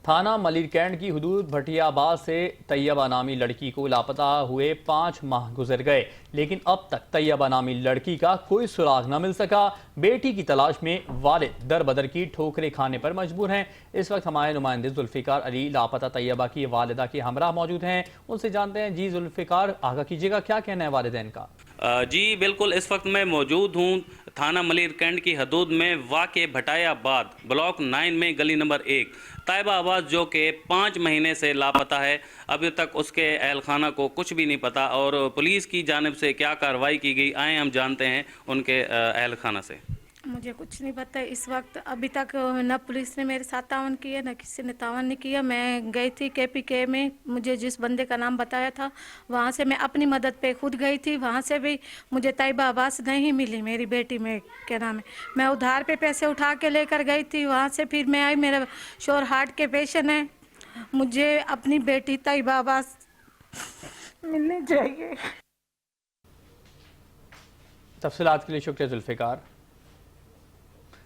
थाना मलिरकैंड की हुदूद भटियाबाद से तैयबा नामी लड़की को लापता हुए 5 माह गुजर गए, लेकिन अब तक तैयबा नामी लड़की का कोई सुराग न मिल सका। बेटी की तलाश में वालिद दर बदर की ठोकरें खाने पर मजबूर हैं। इस वक्त हमारे नुमाइंदे जुल्फिकार अली लापता तैयबा की वालिदा के हमरा मौजूद हैं, उनसे जानते हैं। जी जुल्फिकार, आगा कीजिएगा, क्या कहना है वालिदैन का? जी बिल्कुल, इस वक्त मैं मौजूद हूँ थाना मलिरकैंड की हदूद में वाक़े भटायाबाद ब्लॉक 9 में गली नंबर 1 तैयबा आवाज़, जो कि 5 महीने से लापता है। अभी तक उसके अहल खाना को कुछ भी नहीं पता और पुलिस की जानिब से क्या कार्रवाई की गई, आए हम जानते हैं उनके अहल खाना से। मुझे कुछ नहीं पता इस वक्त। अभी तक न पुलिस ने मेरे साथ तावन किया, न किसी ने तावन नहीं किया। मैं गई थी KPK में, मुझे जिस बंदे का नाम बताया था वहाँ से मैं अपनी मदद पे खुद गई थी। वहाँ से भी मुझे तैयबा आवाज़ नहीं मिली। मेरी बेटी में क्या नाम है, मैं उधार पे पैसे उठा के लेकर गई थी। वहाँ से फिर मैं आई, मेरा शोर हार्ट के पेशेंट है। मुझे अपनी बेटी तैयबा आवाज़ मिलनी चाहिए। तफसीलात के लिए शुक्रिया जुल्फिकार।